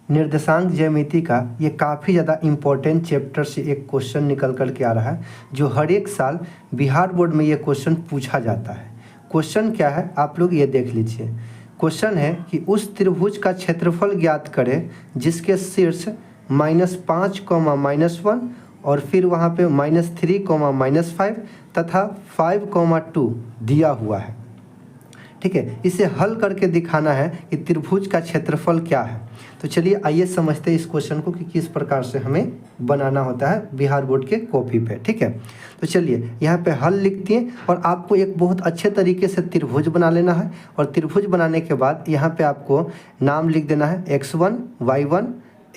निर्देशांक ज्यामिति का ये काफ़ी ज़्यादा इम्पोर्टेंट चैप्टर से एक क्वेश्चन निकल कर के आ रहा है, जो हर एक साल बिहार बोर्ड में ये क्वेश्चन पूछा जाता है। क्वेश्चन क्या है आप लोग ये देख लीजिए। क्वेश्चन है कि उस त्रिभुज का क्षेत्रफल ज्ञात करें जिसके शीर्ष -5, -1 और फिर वहाँ पे -3, -5 तथा 5, 2 दिया हुआ है। ठीक है, इसे हल करके दिखाना है कि त्रिभुज का क्षेत्रफल क्या है। तो चलिए आइए समझते हैं इस क्वेश्चन को कि किस प्रकार से हमें बनाना होता है बिहार बोर्ड के कॉपी पे। ठीक है, तो चलिए यहाँ पे हल लिख दिए और आपको एक बहुत अच्छे तरीके से त्रिभुज बना लेना है। और त्रिभुज बनाने के बाद यहाँ पे आपको नाम लिख देना है x1, y1,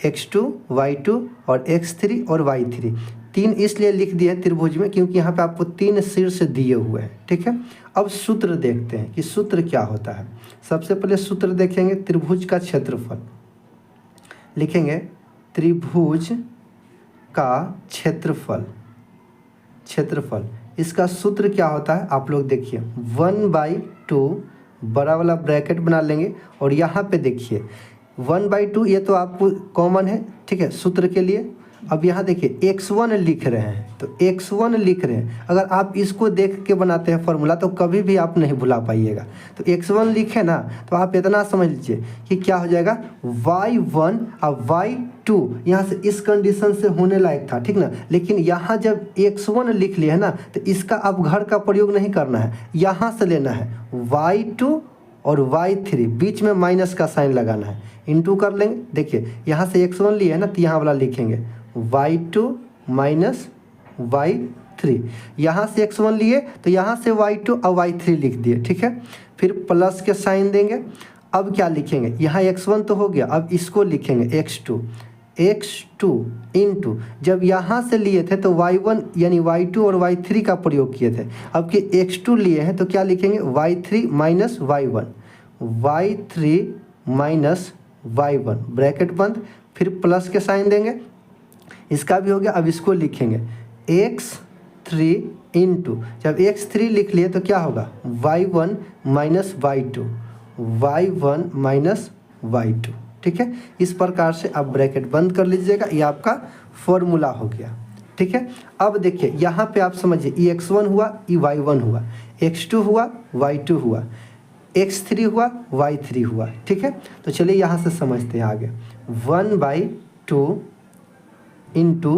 x2, y2 और x3 और y3। 3 इसलिए लिख दिए त्रिभुज में क्योंकि यहाँ पे आपको 3 शीर्ष दिए हुए हैं। ठीक है, अब सूत्र देखते हैं कि सूत्र क्या होता है। सबसे पहले सूत्र देखेंगे त्रिभुज का क्षेत्रफल। लिखेंगे त्रिभुज का क्षेत्रफल। इसका सूत्र क्या होता है आप लोग देखिए, 1/2 बड़ा वाला ब्रैकेट बना लेंगे और यहाँ पे देखिए 1/2 ये तो आपको कॉमन है। ठीक है, सूत्र के लिए अब यहाँ देखिए x1 लिख रहे हैं, तो x1 लिख रहे हैं। अगर आप इसको देख के बनाते हैं फॉर्मूला तो कभी भी आप नहीं भुला पाइएगा। तो x1 लिखे ना, तो आप इतना समझ लीजिए कि क्या हो जाएगा y1 और y2 यहाँ से इस कंडीशन से होने लायक था। ठीक ना, लेकिन यहाँ जब x1 लिख लिया है ना, तो इसका आप घर का प्रयोग नहीं करना है, यहाँ से लेना है y2 और y3 बीच में माइनस का साइन लगाना है, इनटू कर लेंगे। देखिए यहाँ से x1 लिए है ना, तो यहाँ वाला लिखेंगे y2 माइनस y3। यहाँ से x1 लिए तो यहाँ से y2 और y3 लिख दिए। ठीक है, फिर प्लस के साइन देंगे। अब क्या लिखेंगे, यहाँ x1 तो हो गया, अब इसको लिखेंगे x2 इंटू, जब यहाँ से लिए थे तो y1 यानी y2 और y3 का प्रयोग किए थे। अब कि x2 लिए हैं तो क्या लिखेंगे y3 minus y1, y3 minus y1 bracket बंद, फिर प्लस के साइन देंगे। इसका भी हो गया। अब इसको लिखेंगे x3 इंटू, जब x3 लिख लिए तो क्या होगा y1 minus y2, y1 minus y2। ठीक है, इस प्रकार से आप ब्रैकेट बंद कर लीजिएगा, ये आपका फॉर्मूला हो गया। ठीक है, अब देखिए यहाँ पे आप समझिए ये x1 हुआ, ये y1 हुआ, x2 हुआ, y2 हुआ, x3 हुआ, y3 हुआ। ठीक है, तो चलिए यहाँ से समझते हैं आगे। 1/2 इंटू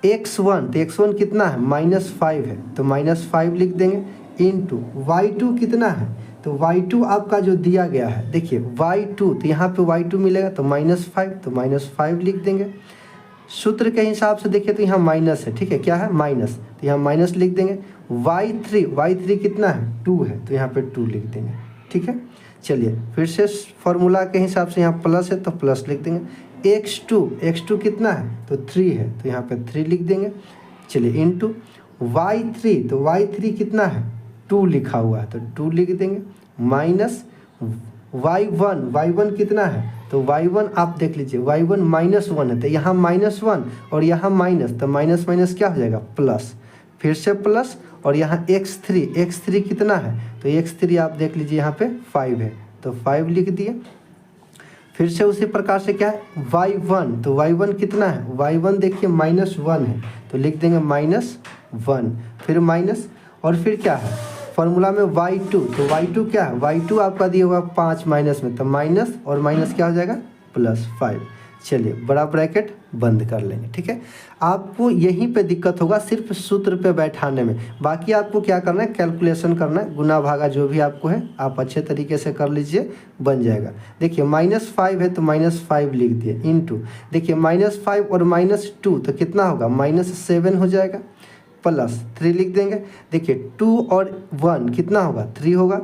x1, तो x1 कितना है -5 है, तो -5 लिख देंगे, इंटू y2 कितना है, तो y2 आपका जो दिया गया है, देखिए y2 तो यहाँ पे y2 मिलेगा तो -5, तो -5 लिख देंगे। सूत्र के हिसाब से देखिए तो यहाँ माइनस है। ठीक है, क्या है माइनस, तो यहाँ माइनस लिख देंगे। y3 कितना है 2 है, तो यहाँ पे 2 लिख देंगे। ठीक है, चलिए फिर से फॉर्मूला के हिसाब से यहाँ प्लस है तो प्लस लिख देंगे। x2 कितना है, तो 3 है, तो यहाँ पे 3 लिख देंगे। चलिए इंटू y3, तो y3 कितना है 2 लिखा हुआ है, तो 2 लिख देंगे। माइनस y1 कितना है, तो y1 आप देख लीजिए y1 -1 है, तो यहाँ -1 और यहाँ माइनस, तो माइनस माइनस क्या हो जाएगा प्लस, फिर से प्लस। और यहाँ x3 कितना है, तो x3 आप देख लीजिए यहाँ पे 5 है, तो 5 लिख दिए। फिर से उसी प्रकार से क्या है y1, तो y1 कितना है, y1 देखिए -1 है, तो लिख देंगे -1, फिर माइनस, और फिर क्या है फॉर्मूला में y2, तो y2 क्या है, y2 आपका दिया हुआ 5 माइनस में, तो माइनस और माइनस क्या हो जाएगा +5। चलिए बड़ा ब्रैकेट बंद कर लेंगे। ठीक है, आपको यहीं पे दिक्कत होगा सिर्फ सूत्र पे बैठाने में, बाकी आपको क्या करना है कैलकुलेशन करना है, गुना भागा जो भी आपको है आप अच्छे तरीके से कर लीजिए, बन जाएगा। देखिए -5 है तो -5 लिख दिए, इंटू देखिए -5 और -2 तो कितना होगा -7 हो जाएगा, प्लस 3 लिख देंगे। देखिए 2 और 1 कितना होगा 3 होगा,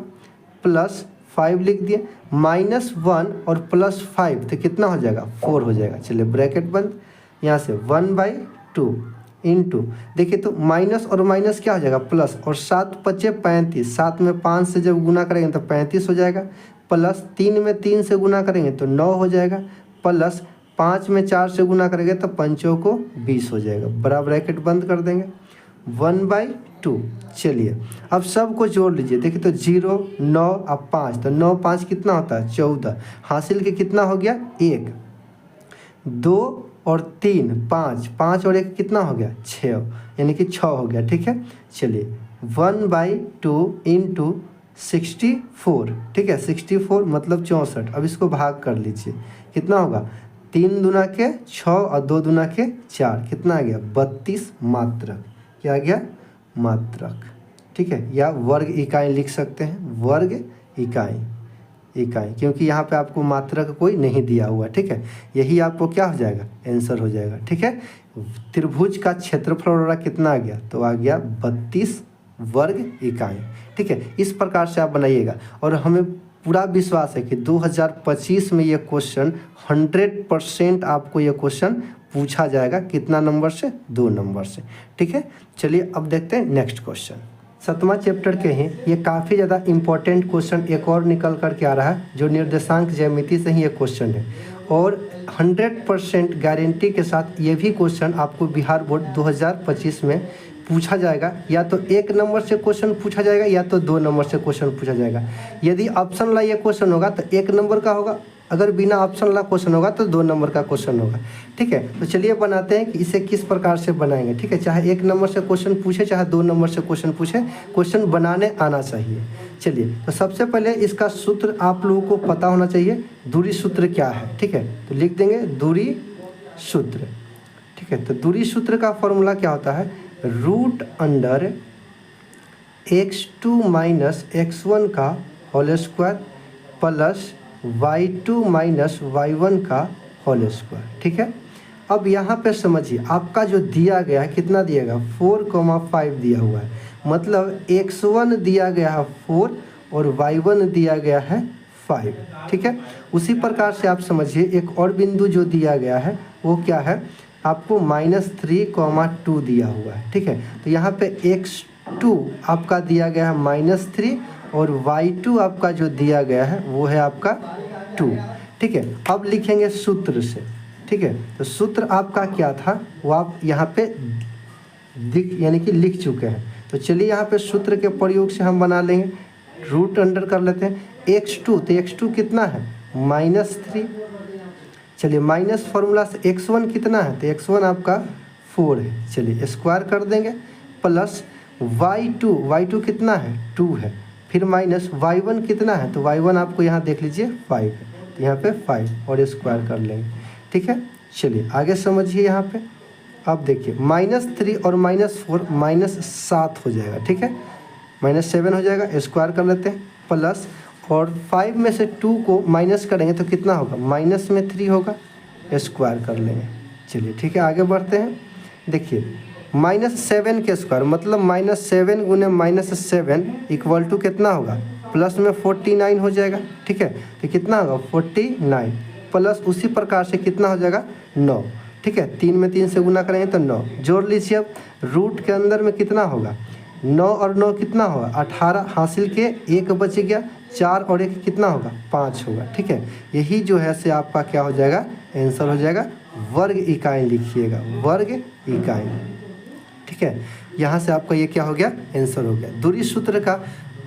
प्लस 5 लिख दिए, -1 और +5 तो कितना हो जाएगा 4 हो जाएगा। चलिए ब्रैकेट बंद, यहाँ से 1/2 इंटू देखिए तो माइनस और माइनस क्या हो जाएगा प्लस, और 7 × 5 = 35, 7 में 5 से जब गुना करेंगे तो 35 हो जाएगा, प्लस 3 में 3 से गुना करेंगे तो 9 हो जाएगा, प्लस 5 में 4 से गुना करेंगे तो 5 को 20 हो जाएगा। बड़ा ब्रैकेट बंद कर देंगे, 1/2। चलिए अब सबको जोड़ लीजिए, देखिए तो 0, 9 और 5, तो 9 5 कितना होता है 14, हासिल के कितना हो गया 1, 2 और 3 5, 5 और 1 कितना हो गया 6, यानी कि 6 हो गया। ठीक है, चलिए 1/2 इंटू 64, ठीक है 64 मतलब 64। अब इसको भाग कर लीजिए, कितना होगा 3 दूना के 6 और 2 दूना के 4, कितना आ गया 32 मात्रक। क्या आ गया मात्रक। ठीक है, या वर्ग इकाई लिख सकते हैं, वर्ग इकाई, क्योंकि यहाँ पे आपको मात्रक कोई नहीं दिया हुआ। ठीक है, यही आपको क्या हो जाएगा आंसर हो जाएगा। ठीक है, त्रिभुज का क्षेत्रफल कितना आ गया, तो आ गया 32 वर्ग इकाई। ठीक है, इस प्रकार से आप बनाइएगा और हमें पूरा विश्वास है कि 2025 में ये क्वेश्चन 100% आपको ये क्वेश्चन पूछा जाएगा। कितना नंबर से, 2 नंबर से। ठीक है, चलिए अब देखते हैं नेक्स्ट क्वेश्चन। 7वां चैप्टर के हैं, ये काफ़ी ज़्यादा इम्पोर्टेंट क्वेश्चन एक और निकल कर के आ रहा है, जो निर्देशांक ज्यामिति से ही ये क्वेश्चन है और 100% गारंटी के साथ ये भी क्वेश्चन आपको बिहार बोर्ड 2025 में पूछा जाएगा। या तो 1 नंबर से क्वेश्चन पूछा जाएगा या तो 2 नंबर से क्वेश्चन पूछा जाएगा। यदि ऑप्शन ला ये क्वेश्चन होगा तो 1 नंबर का होगा, अगर बिना ऑप्शन ला क्वेश्चन होगा तो 2 नंबर का क्वेश्चन होगा। ठीक है, तो चलिए बनाते हैं कि इसे किस प्रकार से बनाएंगे। ठीक है, चाहे 1 नंबर से क्वेश्चन पूछे चाहे 2 नंबर से क्वेश्चन पूछे, क्वेश्चन बनाने आना चाहिए। चलिए, तो सबसे पहले इसका सूत्र आप लोगों को पता होना चाहिए, दूरी सूत्र क्या है। ठीक है, तो लिख देंगे दूरी सूत्र। ठीक है, तो दूरी सूत्र का फॉर्मूला क्या होता है, √अंडर x2 माइनस x1 का whole square plus y2 minus y1 का होल स्क्वायर। ठीक है, अब यहाँ पे समझिए आपका जो दिया गया है कितना दिएगा 4,5 दिया हुआ है, मतलब x1 दिया गया है 4 और y1 दिया गया है 5। ठीक है, उसी प्रकार से आप समझिए एक और बिंदु जो दिया गया है वो क्या है, आपको -3,2 दिया हुआ है। ठीक है, तो यहाँ पे x2 आपका दिया गया है -3 और y2 आपका जो दिया गया है वो है आपका 2। ठीक है, अब लिखेंगे सूत्र से। ठीक है, तो सूत्र आपका क्या था वो आप यहाँ पे यानी कि लिख चुके हैं। तो चलिए यहाँ पे सूत्र के प्रयोग से हम बना लेंगे, √अंडर कर लेते हैं x2, तो x2 कितना है -3। चलिए माइनस फार्मूला से x1 कितना है, तो x1 आपका 4 है, चलिए स्क्वायर कर देंगे प्लस y2 कितना है 2 है, फिर माइनस y1 कितना है, तो y1 आपको यहाँ देख लीजिए 5 है, तो यहाँ पे 5 और स्क्वायर कर लेंगे। ठीक है, चलिए आगे समझिए यहाँ पे। अब देखिए -3 और -4 -7 हो जाएगा। ठीक है, -7 हो जाएगा, स्क्वायर कर लेते हैं प्लस और 5 में से 2 को माइनस करेंगे तो कितना होगा, माइनस में 3 होगा, स्क्वायर कर लेंगे। चलिए ठीक है, आगे बढ़ते हैं। देखिए -7 के स्क्वायर मतलब -7 गुने -7 इक्वल टू कितना होगा, प्लस में 49 हो जाएगा। ठीक है, तो कितना होगा 49 प्लस उसी प्रकार से कितना हो जाएगा 9। ठीक है, 3 में 3 से गुना करेंगे तो 9, जोड़ लीजिए। अब रूट के अंदर में कितना होगा 9 और 9 कितना होगा 18, हासिल के 1 बच गया, 4 और 1 कितना होगा 5 होगा। ठीक है, यही जो है से आपका क्या हो जाएगा आंसर हो जाएगा, वर्ग इकाई लिखिएगा, वर्ग इकाई। ठीक है, यहाँ से आपका ये क्या हो गया आंसर हो गया। दूरी सूत्र का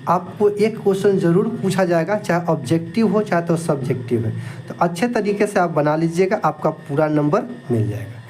आपको एक क्वेश्चन ज़रूर पूछा जाएगा, चाहे ऑब्जेक्टिव हो चाहे तो सब्जेक्टिव है, तो अच्छे तरीके से आप बना लीजिएगा, आपका पूरा नंबर मिल जाएगा।